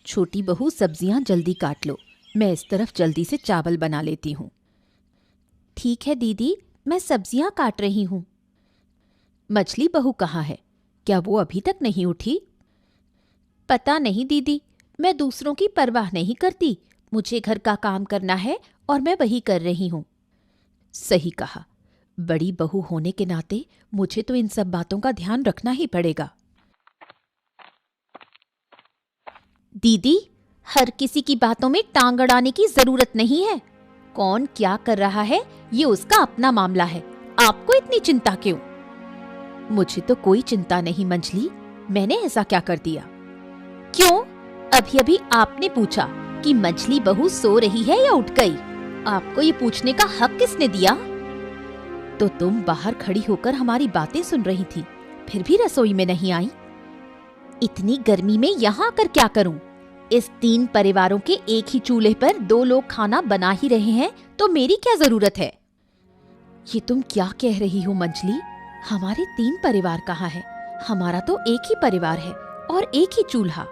छोटी बहू सब्जियां जल्दी काट लो, मैं इस तरफ जल्दी से चावल बना लेती हूँ। ठीक है दीदी, मैं सब्जियां काट रही हूँ। मछली बहू कहाँ है? क्या वो अभी तक नहीं उठी? पता नहीं दीदी, मैं दूसरों की परवाह नहीं करती। मुझे घर का काम करना है और मैं वही कर रही हूँ। सही कहा, बड़ी बहू होने के नाते मुझे तो इन सब बातों का ध्यान रखना ही पड़ेगा। दीदी, हर किसी की बातों में टांग अड़ाने की जरूरत नहीं है। कौन क्या कर रहा है ये उसका अपना मामला है, आपको इतनी चिंता क्यों? मुझे तो कोई चिंता नहीं मंजली, मैंने ऐसा क्या कर दिया? क्यों? अभी अभी आपने पूछा कि मछली बहू सो रही है या उठ गई। आपको ये पूछने का हक किसने दिया? तो तुम बाहर खड़ी होकर हमारी बातें सुन रही थी, फिर भी रसोई में नहीं आई। इतनी गर्मी में यहाँ आकर क्या करूं? इस 3 परिवारों के एक ही चूल्हे पर 2 लोग खाना बना ही रहे हैं, तो मेरी क्या जरूरत है? ये तुम क्या कह रही हो मंजली? हमारे 3 परिवार कहाँ है? हमारा तो एक ही परिवार है और एक ही चूल्हा।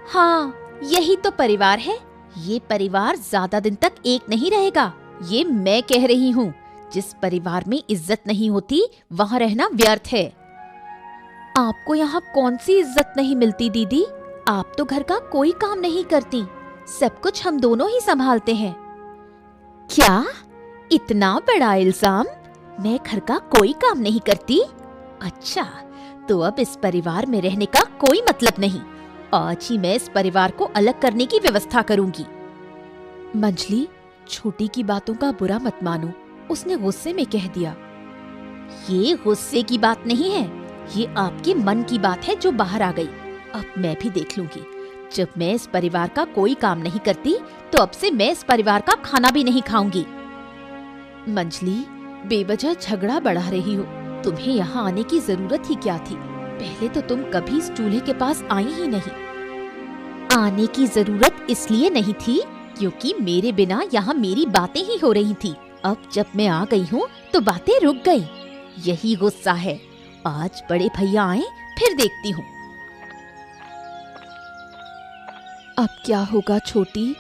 हाँ, यही तो परिवार है। ये परिवार ज्यादा दिन तक एक नहीं रहेगा, ये मैं कह रही हूँ। जिस परिवार में इज्जत नहीं होती वहाँ रहना व्यर्थ है। आपको यहाँ कौन सी इज्जत नहीं मिलती दीदी? आप तो घर का कोई काम नहीं करती, सब कुछ हम दोनों ही संभालते हैं। क्या? इतना बड़ा इल्जाम? मैं घर का कोई काम नहीं करती? अच्छा, तो अब इस परिवार में रहने का कोई मतलब नहीं। आज ही मैं इस परिवार को अलग करने की व्यवस्था करूंगी। मंजली, छोटी की बातों का बुरा मत मानो, उसने गुस्से में कह दिया। ये गुस्से की बात नहीं है, ये आपके मन की बात है जो बाहर आ गई। अब मैं भी देख लूंगी। जब मैं इस परिवार का कोई काम नहीं करती तो अब से मैं इस परिवार का खाना भी नहीं खाऊंगी। मंजली, बेवजह झगड़ा बढ़ा रही हो। तुम्हें यहाँ आने की जरूरत ही क्या थी? पहले तो तुम कभी इस चूल्हे के पास आई ही नहीं। आने की जरूरत इसलिए नहीं थी क्योंकि मेरे बिना यहाँ मेरी बातें ही हो रही थी। अब जब मैं आ गई हूँ तो बातें रुक गई। यही गुस्सा है। आज बड़े भैया आए फिर देखती हूँ। अब क्या होगा छोटी?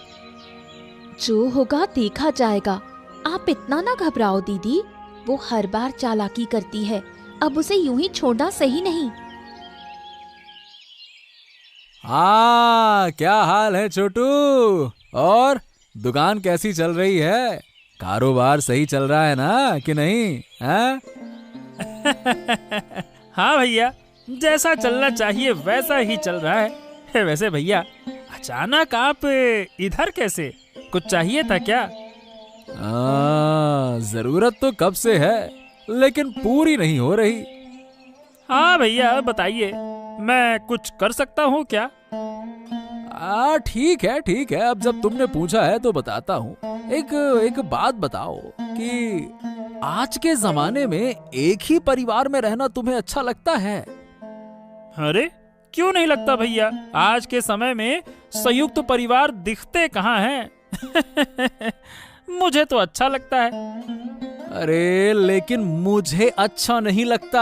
जो होगा देखा जाएगा। आप इतना ना घबराओ दीदी, वो हर बार चालाकी करती है, अब उसे यूं ही छोड़ना सही नहीं। हाँ, क्या हाल है छोटू? और दुकान कैसी चल रही है? कारोबार सही चल रहा है ना कि नहीं? हाँ? हाँ भैया, जैसा चलना चाहिए वैसा ही चल रहा है। वैसे भैया, अचानक आप इधर कैसे? कुछ चाहिए था क्या? जरूरत तो कब से है, लेकिन पूरी नहीं हो रही। हाँ भैया, बताइए, मैं कुछ कर सकता हूँ क्या? ठीक है, अब जब तुमने पूछा है तो बताता हूँ। एक बात बताओ कि आज के जमाने में एक ही परिवार में रहना तुम्हें अच्छा लगता है? अरे क्यों नहीं लगता भैया, आज के समय में संयुक्त परिवार दिखते कहाँ हैं। मुझे तो अच्छा लगता है। अरे लेकिन मुझे अच्छा नहीं लगता।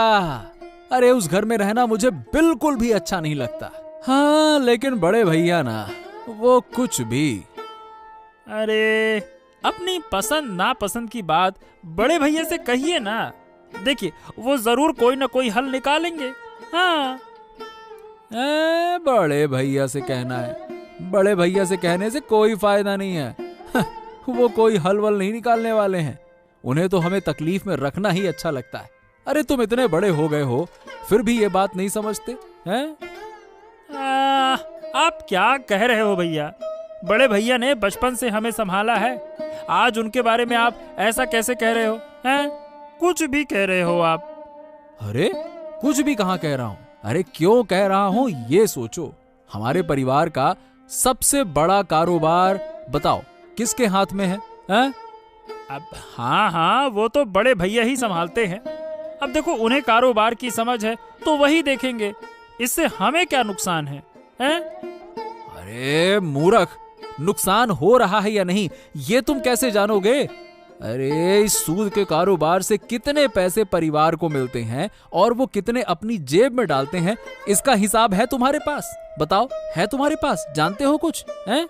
अरे उस घर में रहना मुझे बिल्कुल भी अच्छा नहीं लगता। हाँ, लेकिन बड़े भैया ना, वो कुछ भी। अरे अपनी पसंद नापसंद की बात बड़े भैया से कहिए ना। देखिए, वो जरूर कोई ना कोई हल निकालेंगे। हाँ, बड़े भैया से कहना है? बड़े भैया से कहने से कोई फायदा नहीं है। वो कोई हल वल नहीं निकालने वाले हैं। उन्हें तो हमें तकलीफ में रखना ही अच्छा लगता है। अरे तुम इतने बड़े हो गए हो फिर भी ये बात नहीं समझते हैं? आप क्या कह रहे हो भैया? बड़े भैया ने बचपन से हमें संभाला है, आज उनके बारे में आप ऐसा कैसे कह रहे हो? हैं? कुछ भी कह रहे हो आप। अरे कुछ भी कहाँ कह रहा हूँ? अरे क्यों कह रहा हूँ ये सोचो। हमारे परिवार का सबसे बड़ा कारोबार बताओ किसके हाथ में है? अब हाँ, वो तो बड़े भैया ही संभालते हैं। अब देखो, उन्हें कारोबार की समझ है तो वही देखेंगे, इससे हमें क्या नुकसान है? अरे मूर्ख, नुकसान हो रहा है या नहीं ये तुम कैसे जानोगे? अरे इस सूद के कारोबार से कितने पैसे परिवार को मिलते हैं और वो कितने अपनी जेब में डालते हैं, इसका हिसाब है तुम्हारे पास? बताओ, है तुम्हारे पास? जानते हो कुछ? हैं?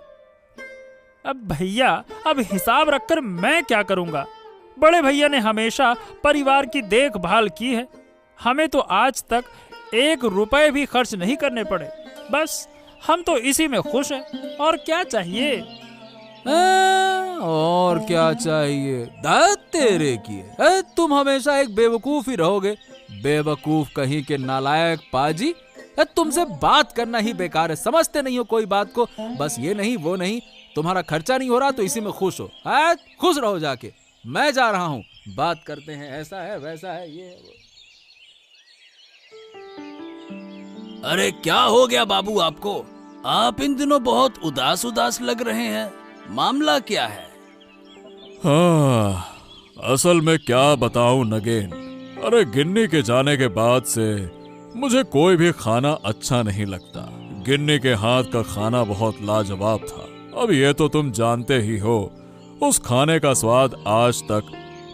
अब भैया, अब हिसाब रखकर मैं क्या करूंगा? बड़े भैया ने हमेशा परिवार की देखभाल की है। हमें तो आज तक 1 रुपए भी खर्च नहीं करने पड़े। बस हम तो इसी में खुश हैं। और क्या चाहिए? और क्या चाहिए? दाद तेरे की तुम हमेशा एक बेवकूफ ही रहोगे। बेवकूफ कहीं के नालायक पाजी। तुमसे बात करना ही बेकार है, समझते नहीं हो कोई बात को। बस ये नहीं वो नहीं, तुम्हारा खर्चा नहीं हो रहा तो इसी में खुश हो। खुश रहो जाके। मैं जा रहा हूँ, बात करते हैं, ऐसा है वैसा है ये। अरे क्या हो गया बाबू आपको? आप इन दिनों बहुत उदास उदास लग रहे हैं। मामला क्या है? हाँ, असल में क्या बताऊं नगेन। अरे गिन्नी के जाने के बाद से मुझे कोई भी खाना अच्छा नहीं लगता। गिन्नी के हाथ का खाना बहुत लाजवाब था। अब ये तो तुम जानते ही हो, उस खाने का स्वाद आज तक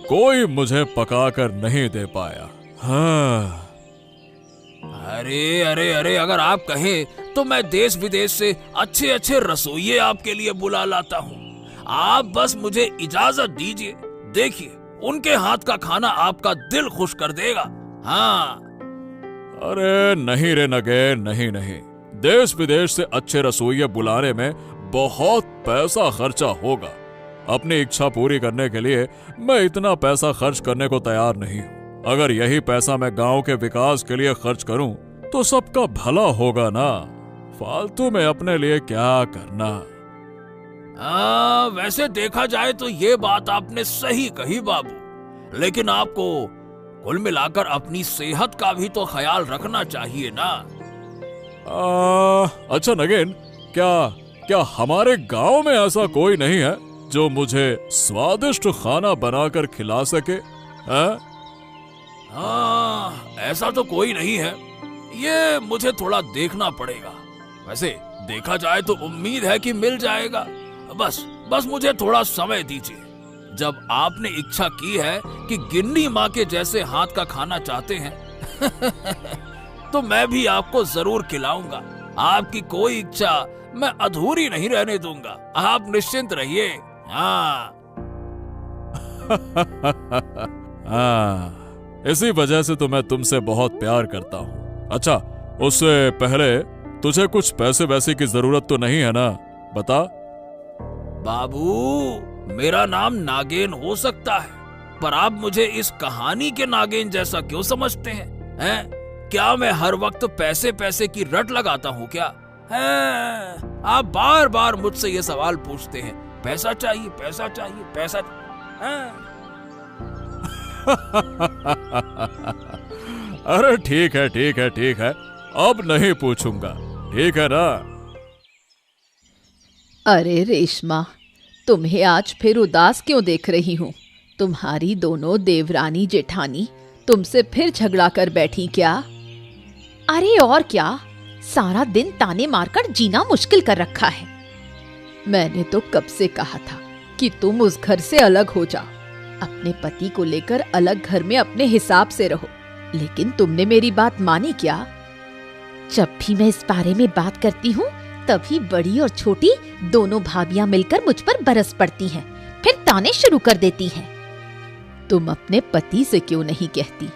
कोई मुझे पका कर नहीं दे पाया। हाँ। अरे अरे अरे, अगर आप कहें तो मैं देश विदेश से अच्छे अच्छे रसोइये आपके लिए बुला लाता हूँ। आप बस मुझे इजाजत दीजिए। देखिए, उनके हाथ का खाना आपका दिल खुश कर देगा। हाँ। अरे नहीं रे नगेन, नहीं नहीं। देश विदेश से अच्छे रसोइये बुलाने में बहुत पैसा खर्चा होगा। अपनी इच्छा पूरी करने के लिए मैं इतना पैसा खर्च करने को तैयार नहीं हूँ। अगर यही पैसा मैं गांव के विकास के लिए खर्च करूं तो सबका भला होगा ना। फालतू में अपने लिए क्या करना। वैसे देखा जाए तो ये बात आपने सही कही बाबू, लेकिन आपको कुल मिलाकर अपनी सेहत का भी तो ख्याल रखना चाहिए ना। अच्छा नगेन, क्या हमारे गांव में ऐसा कोई नहीं है जो मुझे स्वादिष्ट खाना बनाकर खिला सके? ऐसा तो कोई नहीं है। ये मुझे थोड़ा देखना पड़ेगा। वैसे देखा जाए तो उम्मीद है कि मिल जाएगा। बस मुझे थोड़ा समय दीजिए। जब आपने इच्छा की है कि गिन्नी माँ के जैसे हाथ का खाना चाहते हैं तो मैं भी आपको जरूर खिलाऊंगा। आपकी कोई इच्छा मैं अधूरी नहीं रहने दूंगा। आप निश्चिंत रहिए। हाँ। इसी वजह से तो मैं तुमसे बहुत प्यार करता हूँ। अच्छा, उससे पहले तुझे कुछ पैसे वैसे की जरूरत तो नहीं है ना? बता। बाबू, मेरा नाम नागेन हो सकता है, पर आप मुझे इस कहानी के नागेन जैसा क्यों समझते हैं? क्या मैं हर वक्त पैसे पैसे की रट लगाता हूँ क्या? आप बार बार मुझसे ये सवाल पूछते हैं, पैसा चाहिए पैसा चाहिए पैसा। अरे ठीक है, अब नहीं पूछूंगा, ठीक है ना? अरे रेशमा, तुम्हें आज फिर उदास क्यों देख रही हूँ? तुम्हारी दोनों देवरानी जेठानी तुमसे फिर झगड़ा कर बैठी क्या? अरे और क्या, सारा दिन ताने मारकर जीना मुश्किल कर रखा है। मैंने तो कब से कहा था कि तुम उस घर से अलग हो जाओ, अपने पति को लेकर अलग घर में अपने हिसाब से रहो, लेकिन तुमने मेरी बात मानी क्या? जब भी मैं इस बारे में बात करती हूँ तभी बड़ी और छोटी दोनों भाभियां मिलकर मुझ पर बरस पड़ती हैं, फिर ताने शुरू कर देती हैं। तुम अपने पति से क्यों नहीं कहती?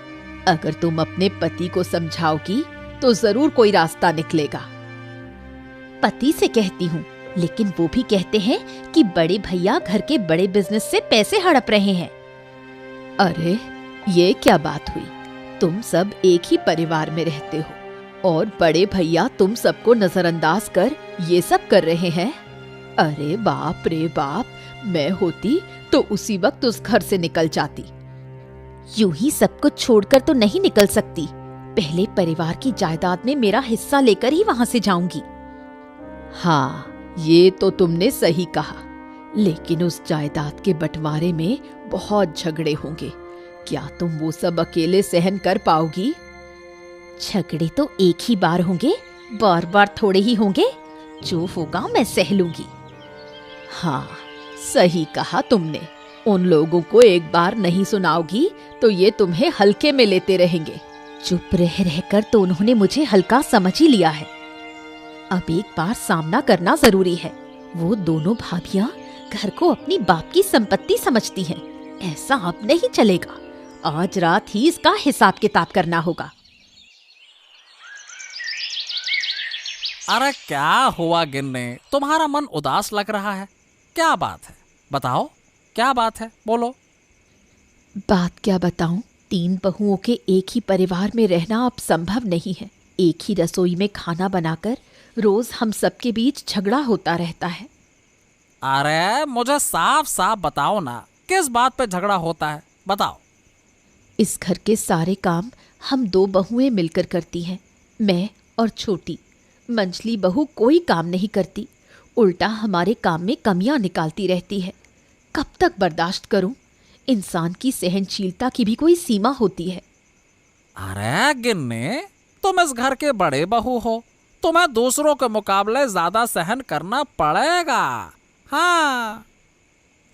अगर तुम अपने पति को समझाओगी तो जरूर कोई रास्ता निकलेगा। पति से कहती हूँ, लेकिन वो भी कहते हैं कि बड़े भैया घर के बड़े बिजनेस से पैसे हड़प रहे हैं। अरे ये क्या बात हुई? तुम सब एक ही परिवार में रहते हो और बड़े भैया तुम सबको नजरअंदाज कर ये सब कर रहे हैं। अरे बाप रे बाप, मैं होती तो उसी वक्त उस घर से निकल जाती। यूं ही सब कुछ छोड़कर तो नहीं निकल सकती, पहले परिवार की जायदाद में मेरा हिस्सा लेकर ही वहां से जाऊंगी। हाँ, ये तो तुमने सही कहा, लेकिन उस जायदाद के बंटवारे में बहुत झगड़े होंगे। क्या तुम वो सब अकेले सहन कर पाओगी? झगड़े तो एक ही बार होंगे, बार बार थोड़े ही होंगे। जो होगा मैं सह लूंगी। हाँ, सही कहा तुमने, उन लोगों को एक बार नहीं सुनाओगी तो ये तुम्हें हल्के में लेते रहेंगे। चुप रह रहकर तो उन्होंने मुझे हल्का समझ ही लिया है। अब एक बार सामना करना जरूरी है। वो दोनों भाभियां घर को अपनी बाप की संपत्ति समझती हैं। ऐसा अब नहीं चलेगा। आज रात ही इसका हिसाब किताब करना होगा। अरे क्या हुआ गिन्नी, तुम्हारा मन उदास लग रहा है? क्या बात है, बताओ क्या बात है, बोलो। बात क्या बताऊं, 3 बहुओं के एक ही परिवार में रहना अब संभव नहीं है। एक ही रसोई में खाना बनाकर रोज हम सबके बीच झगड़ा होता रहता है। अरे मुझे साफ साफ बताओ ना, किस बात पे झगड़ा होता है, बताओ। इस घर के सारे काम हम 2 बहुएं मिलकर करती हैं, मैं और छोटी। मंझली बहू कोई काम नहीं करती, उल्टा हमारे काम में कमियां निकालती रहती है। कब तक बर्दाश्त करूं? इंसान की सहनशीलता की भी कोई सीमा होती है। अरे गिन्नी, तुम इस घर के बड़े बहू हो, तुम्हें दूसरों के मुकाबले ज्यादा सहन करना पड़ेगा। हाँ,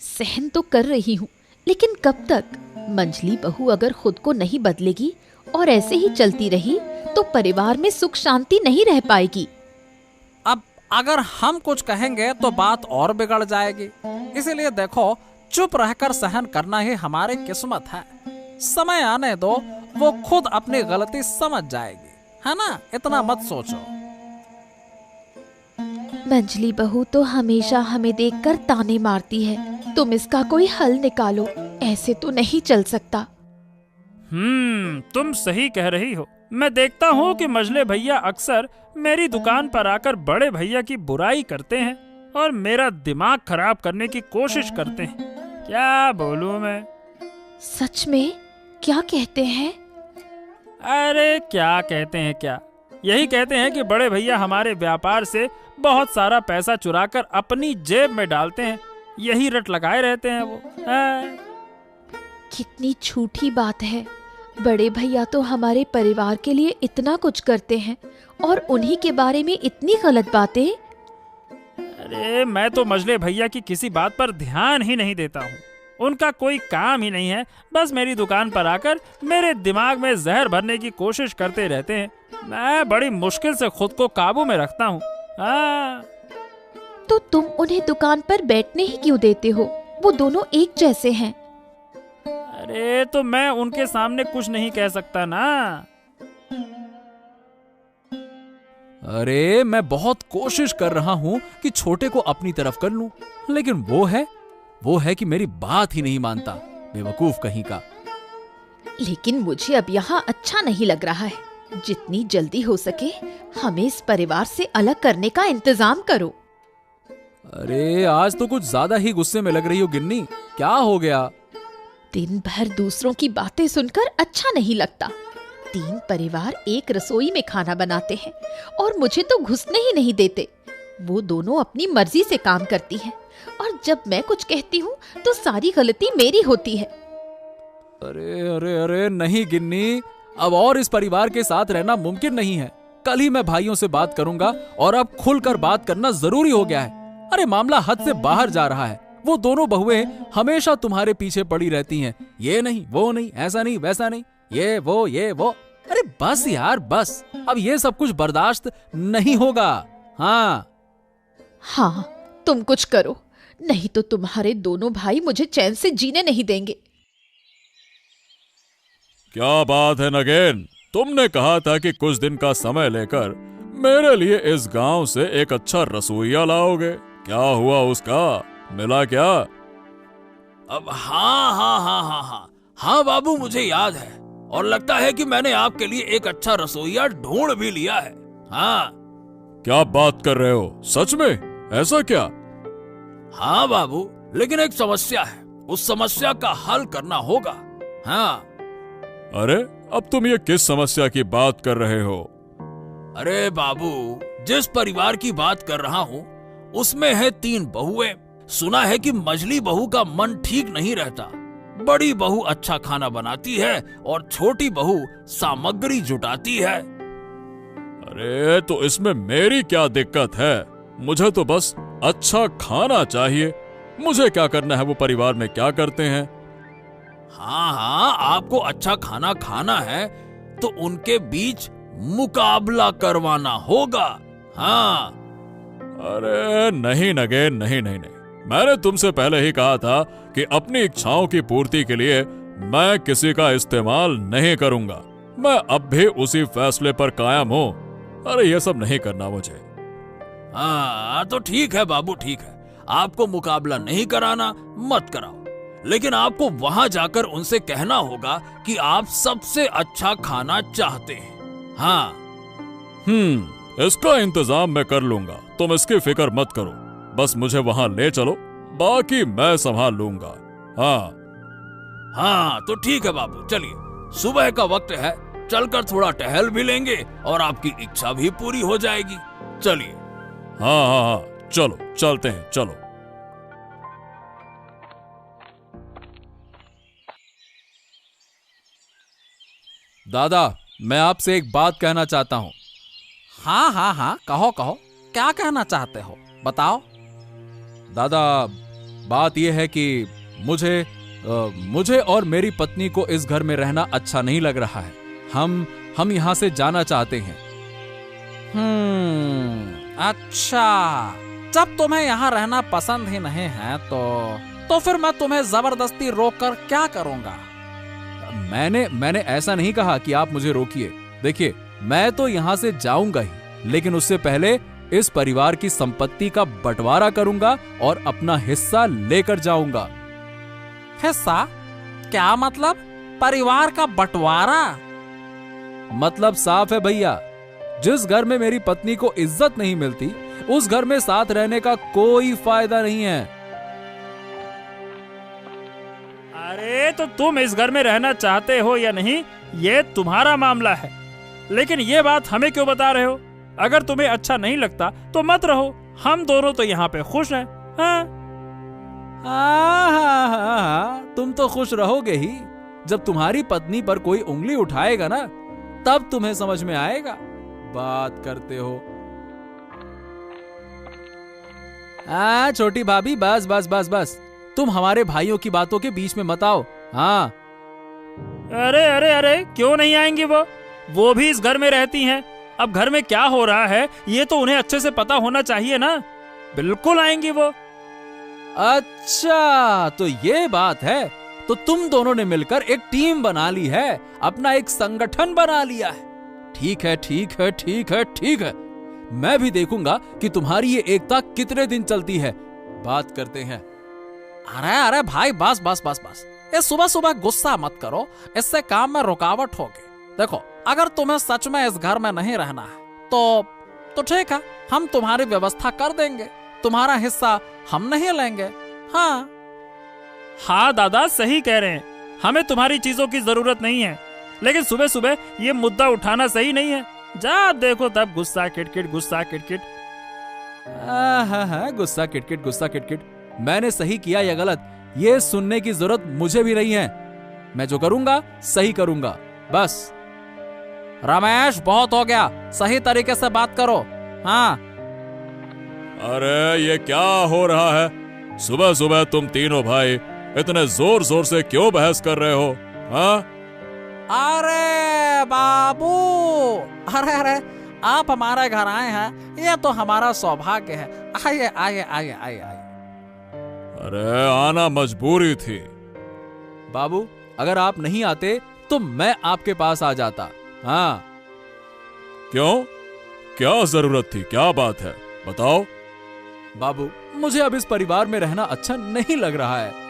सहन तो कर रही हूँ, लेकिन कब तक? मंझली बहू अगर खुद को नहीं बदलेगी और ऐसे ही चलती रही तो परिवार में सुख शांति नहीं रह पाएगी। अब अगर हम कुछ कहेंगे तो बात और बिगड़ जाएगी। इसीलिए देखो, चुप रहकर सहन करना ही हमारी किस्मत है। समय आने दो, वो खुद अपनी गलती समझ जाएगी, है ना? इतना मत सोचो। मंझली बहू तो हमेशा हमें देखकर ताने मारती है। तुम इसका कोई हल निकालो, ऐसे तो नहीं चल सकता। तुम सही कह रही हो। मैं देखता हूँ कि मझले भैया अक्सर मेरी दुकान पर आकर बड़े भैया की बुराई करते हैं और मेरा दिमाग खराब करने की कोशिश करते हैं। क्या बोलूं मैं? सच में? क्या कहते हैं? अरे क्या कहते हैं क्या, यही कहते हैं कि बड़े भैया हमारे व्यापार से बहुत सारा पैसा चुराकर अपनी जेब में डालते हैं। यही रट लगाए रहते हैं वो। कितनी झूठी बात है। बड़े भैया तो हमारे परिवार के लिए इतना कुछ करते हैं और उन्हीं के बारे में इतनी गलत बातें। अरे मैं तो मझले भैया की किसी बात पर ध्यान ही नहीं देता हूँ। उनका कोई काम ही नहीं है, बस मेरी दुकान पर आकर मेरे दिमाग में जहर भरने की कोशिश करते रहते हैं। मैं बड़ी मुश्किल से खुद को काबू में रखता हूँ। तो तुम उन्हें दुकान पर बैठने ही क्यों देते हो? वो दोनों एक जैसे हैं। अरे तो मैं उनके सामने कुछ नहीं कह सकता ना। अरे मैं बहुत कोशिश कर रहा हूं कि छोटे को अपनी तरफ कर लूं, लेकिन वो है कि मेरी बात ही नहीं मानता। बेवकूफ कहीं का। लेकिन मुझे अब यहाँ अच्छा नहीं लग रहा है। जितनी जल्दी हो सके हमें इस परिवार से अलग करने का इंतजाम करो। अरे आज तो कुछ ज्यादा ही गुस्से में लग रही हो गिन्नी, क्या हो गया? दिन भर दूसरों की बातें सुनकर अच्छा नहीं लगता। 3 परिवार एक रसोई में खाना बनाते हैं और मुझे तो घुसने ही नहीं देते। वो दोनों अपनी मर्जी से काम करती हैं और जब मैं कुछ कहती हूँ तो सारी गलती मेरी होती है। अरे अरे अरे नहीं गिन्नी, अब और इस परिवार के साथ रहना मुमकिन नहीं है। कल ही मैं भाइयों से बात करूंगा और अब खुलकर बात करना जरूरी हो गया है। अरे मामला हद से बाहर जा रहा है। वो दोनों बहुएं हमेशा तुम्हारे पीछे पड़ी रहती हैं। ये नहीं, वो नहीं, ऐसा नहीं, वैसा नहीं, ये वो। अरे बस यार बस, अब ये सब कुछ बर्दाश्त नहीं होगा। हाँ, तुम कुछ करो, नहीं तो तुम्हारे दोनों भाई मुझे चैन से जीने नहीं देंगे। क्या बात है नगेन, तुमने कहा था कि कुछ दिन का समय लेकर मेरे लिए इस गांव से एक अच्छा रसोइया लाओगे। क्या हुआ उसका? मिला क्या? अब हाँ बाबू, मुझे याद है और लगता है कि मैंने आपके लिए एक अच्छा रसोइया ढूंढ भी लिया है। हाँ। क्या बात कर रहे हो? सच में? ऐसा क्या? हाँ बाबू, लेकिन एक समस्या है, उस समस्या का हल करना होगा। हाँ। अरे अब तुम ये किस समस्या की बात कर रहे हो? अरे बाबू, जिस परिवार की बात कर रहा हूँ उसमें है 3 बहुएं। सुना है कि मझली बहू का मन ठीक नहीं रहता। बड़ी बहू अच्छा खाना बनाती है और छोटी बहू सामग्री जुटाती है। अरे तो इसमें मेरी क्या दिक्कत है? मुझे तो बस अच्छा खाना चाहिए। मुझे क्या करना है वो परिवार में क्या करते हैं। हाँ हाँ, आपको अच्छा खाना खाना है तो उनके बीच मुकाबला करवाना होगा। हाँ। अरे नहीं नगेन, नहीं नहीं नहीं, मैंने तुमसे पहले ही कहा था कि अपनी इच्छाओं की पूर्ति के लिए मैं किसी का इस्तेमाल नहीं करूंगा। मैं अब भी उसी फैसले पर कायम हूं। अरे ये सब नहीं करना मुझे। हाँ तो ठीक है बाबू, ठीक है, आपको मुकाबला नहीं कराना, मत कराओ, लेकिन आपको वहां जाकर उनसे कहना होगा कि आप सबसे अच्छा खाना चाहते हैं। हाँ। इसका इंतजाम मैं कर लूंगा, तुम इसकी फिक्र मत करो। बस मुझे वहां ले चलो, बाकी मैं संभाल लूंगा। हाँ हाँ तो ठीक है बाबू, चलिए, सुबह का वक्त है, चलकर थोड़ा टहल भी लेंगे और आपकी इच्छा भी पूरी हो जाएगी। चलिए। हाँ हाँ हाँ, चलो चलते हैं, चलो। दादा, मैं आपसे एक बात कहना चाहता हूँ। हाँ हाँ हाँ, कहो कहो, क्या कहना चाहते हो, बताओ। दादा, बात यह है कि मुझे और मेरी पत्नी को इस घर में रहना अच्छा नहीं लग रहा है। हम यहाँ से जाना चाहते हैं। अच्छा, जब तुम्हें यहाँ रहना पसंद ही नहीं है तो फिर मैं तुम्हें जबरदस्ती रोककर क्या करूँगा। मैंने ऐसा नहीं कहा कि आप मुझे रोकिए। देखिए, मैं तो यहाँ से जाऊंगा ही, लेकिन उससे पहले इस परिवार की संपत्ति का बंटवारा करूंगा और अपना हिस्सा लेकर जाऊंगा। हिस्सा? क्या मतलब? परिवार का बंटवारा? मतलब साफ है भैया, जिस घर में मेरी पत्नी को इज्जत नहीं मिलती, उस घर में साथ रहने का कोई फायदा नहीं है। अरे तो तुम इस घर में रहना चाहते हो या नहीं, ये तुम्हारा मामला है, लेकिन ये बात हमें क्यों बता रहे हो? अगर तुम्हें अच्छा नहीं लगता तो मत रहो, हम दोनों तो यहाँ पे खुश हैं। हाँ, तुम तो खुश रहोगे ही। जब तुम्हारी पत्नी पर कोई उंगली उठाएगा ना, तब तुम्हें समझ में आएगा। बात करते हो। छोटी भाभी, बस बस बस बस, तुम हमारे भाइयों की बातों के बीच में मत आओ। हाँ। अरे अरे अरे, क्यों नहीं आएंगी? वो भी इस घर में रहती हैं। अब घर में क्या हो रहा है ये तो उन्हें अच्छे से पता होना चाहिए ना। बिल्कुल आएंगी वो। अच्छा, तो ये बात है। तो तुम दोनों ने मिलकर एक टीम बना ली है, अपना एक संगठन बना लिया है। ठीक है ठीक है ठीक है ठीक है, मैं भी देखूंगा कि तुम्हारी ये एकता कितने दिन चलती है। बात करते हैं। अरे अरे भाई, बस बस बस बस, ये सुबह सुबह गुस्सा मत करो, इससे काम में रुकावट होगी। देखो, अगर तुम्हें सच में इस घर में नहीं रहना है तो ठीक है, हम तुम्हारी व्यवस्था कर देंगे, तुम्हारा हिस्सा हम नहीं लेंगे। हाँ हाँ दादा, सही कह रहे हैं, हमें तुम्हारी चीजों की जरूरत नहीं है, लेकिन सुबह सुबह ये मुद्दा उठाना सही नहीं है। जा देखो तब गुस्सा किटकिट, गुस्सा किटकिट। हाँ, गुस्सा किटकिट, गुस्सा किटकिट। मैंने सही किया या गलत, ये सुनने की जरूरत मुझे भी नहीं है। मैं जो करूंगा सही करूंगा, बस। रमेश, बहुत हो गया, सही तरीके से बात करो। हाँ। अरे ये क्या हो रहा है? सुबह सुबह तुम तीनों भाई इतने जोर जोर से क्यों बहस कर रहे हो? हाँ? अरे बाबू, अरे अरे, आप हमारे घर आए हैं, ये तो हमारा सौभाग्य है। आइए आइए आइए आइए आइए। अरे आना मजबूरी थी। बाबू, अगर आप नहीं आते तो मैं आपके पास आ जाता। हाँ। क्यों? क्या जरूरत थी? क्या बात है, बताओ। बाबू, मुझे अब इस परिवार में रहना अच्छा नहीं लग रहा है।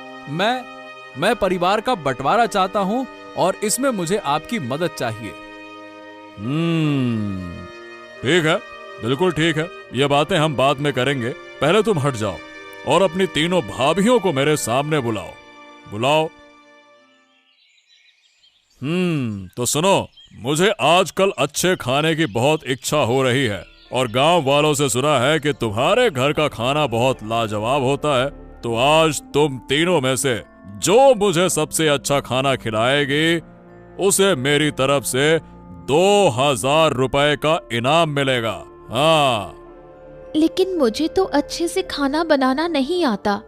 मैं परिवार का बंटवारा चाहता हूं और इसमें मुझे आपकी मदद चाहिए। ठीक है, बिल्कुल ठीक है, ये बातें हम बाद में करेंगे। पहले तुम हट जाओ और अपनी तीनों भाभियों को मेरे सामने बुलाओ। तो सुनो, मुझे आजकल अच्छे खाने की बहुत इच्छा हो रही है और गांव वालों से सुना है कि तुम्हारे घर का खाना बहुत लाजवाब होता है। तो आज तुम तीनों में से जो मुझे सबसे अच्छा खाना खिलाएगी, उसे मेरी तरफ से 2000 रुपए का इनाम मिलेगा। हाँ। लेकिन मुझे तो अच्छे से खाना बनाना नहीं आता,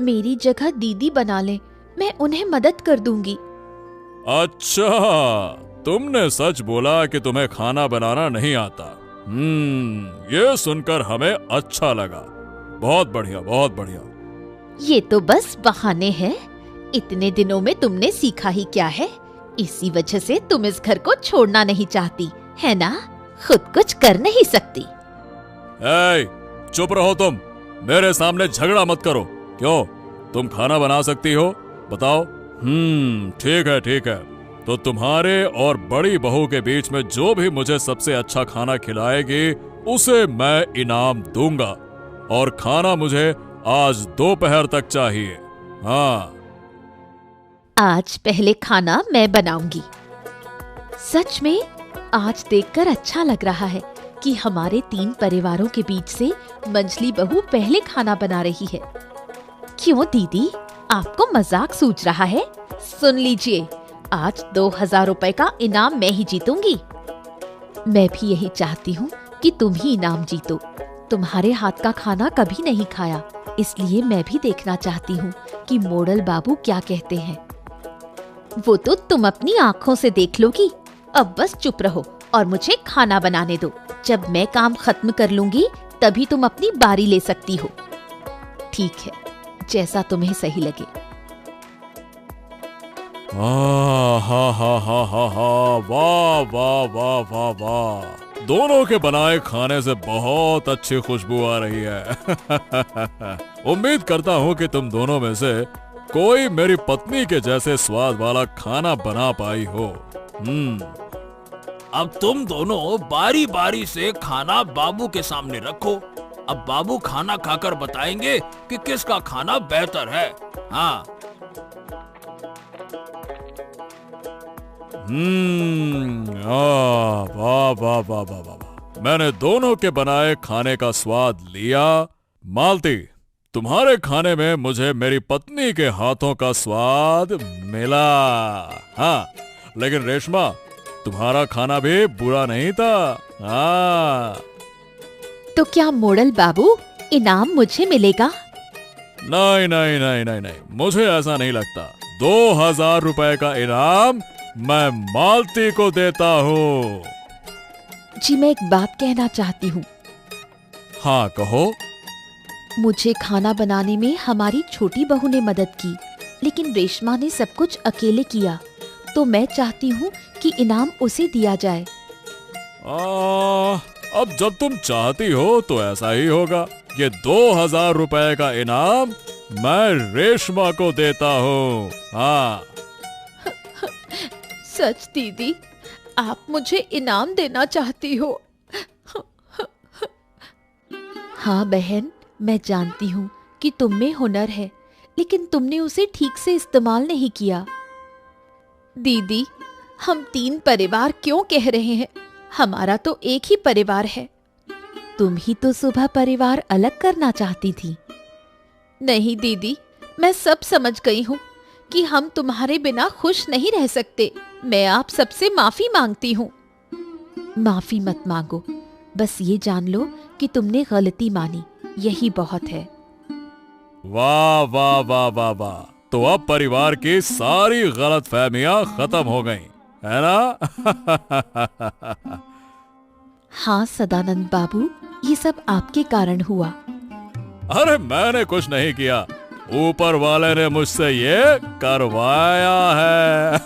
मेरी जगह दीदी बना ले, मैं उन्हें मदद कर दूंगी। अच्छा, तुमने सच बोला कि तुम्हें खाना बनाना नहीं आता। ये सुनकर हमें अच्छा लगा। बहुत बढ़िया, बहुत बढ़िया। ये तो बस बहाने हैं। इतने दिनों में तुमने सीखा ही क्या है? इसी वजह से तुम इस घर को छोड़ना नहीं चाहती, है ना? खुद कुछ कर नहीं सकती। ए, चुप रहो तुम। मेरे सामने झगड़ा मत करो। क्यों, तुम खाना बना सकती हो? बताओ। ठीक है, ठीक है। तो तुम्हारे और बड़ी बहू के बीच में जो भी मुझे सबसे अच्छा खाना खिलाएगी उसे मैं इनाम दूंगा। और खाना मुझे आज दोपहर तक चाहिए। हाँ। आज पहले खाना मैं बनाऊंगी। सच में आज देखकर अच्छा लग रहा है कि हमारे 3 परिवारों के बीच से मंझली बहू पहले खाना बना रही है। क्यों दीदी, आपको मजाक सूझ रहा है? सुन लीजिए, आज 2000 रुपए का इनाम मैं ही जीतूंगी। मैं भी यही चाहती हूँ कि तुम ही इनाम जीतो। तुम्हारे हाथ का खाना कभी नहीं खाया, इसलिए मैं भी देखना चाहती हूँ कि मोड़ल बाबू क्या कहते हैं। वो तो तुम अपनी आँखों से देख लोगी। अब बस चुप रहो और मुझे खाना बनाने दो। जब मैं काम खत्म कर लूंगी तभी तुम अपनी बारी ले सकती हो। ठीक है, जैसा तुम्हें सही लगे। हा हा हा हा, वाह वाह वाह वाह वाह। दोनों के बनाए खाने से बहुत अच्छी खुशबू आ रही है। उम्मीद करता हूँ कि तुम दोनों में से कोई मेरी पत्नी के जैसे स्वाद वाला खाना बना पाई हो। अब तुम दोनों बारी बारी से खाना बाबू के सामने रखो। अब बाबू खाना खाकर बताएंगे कि किसका खाना बेहतर है। हाँ। वाह वाह वाह वाह वाह। मैंने दोनों के बनाए खाने का स्वाद लिया। मालती, तुम्हारे खाने में मुझे मेरी पत्नी के हाथों का स्वाद मिला। हाँ, लेकिन रेशमा, तुम्हारा खाना भी बुरा नहीं था। हाँ। तो क्या मोड़ल बाबू, इनाम मुझे मिलेगा? नहीं नहीं नहीं नहीं नहीं, मुझे ऐसा नहीं लगता। 2000 रुपए का इनाम मैं मालती को देता हूँ। जी, मैं एक बात कहना चाहती हूँ। हाँ, कहो। मुझे खाना बनाने में हमारी छोटी बहू ने मदद की, लेकिन रेशमा ने सब कुछ अकेले किया। तो मैं चाहती हूँ कि इनाम उसे दिया जाए। अब जब तुम चाहती हो तो ऐसा ही होगा। ये 2000 रुपए का इनाम मैं रेशमा को देता हूँ। हाँ। सच दीदी, आप मुझे इनाम देना चाहती हो? हाँ बहन, मैं जानती हूँ कि तुम में हुनर है, लेकिन तुमने उसे ठीक से इस्तेमाल नहीं किया। दीदी, हम 3 परिवार क्यों कह रहे हैं? हमारा तो एक ही परिवार है। तुम ही तो सुबह परिवार अलग करना चाहती थी। नहीं दीदी, मैं सब समझ गई हूँ कि हम तुम्हारे बिना खुश नहीं रह सकते। मैं आप सबसे माफी मांगती हूँ। माफी मत मांगो, बस ये जान लो कि तुमने गलती मानी, यही बहुत है। वाह वाह वाह वाह वाह। तो अब परिवार की सारी गलतफहमियां खत्म हो गईं, है ना? हाँ सदानंद बाबू, ये सब आपके कारण हुआ। अरे मैंने कुछ नहीं किया, ऊपर वाले ने मुझसे ये करवाया है।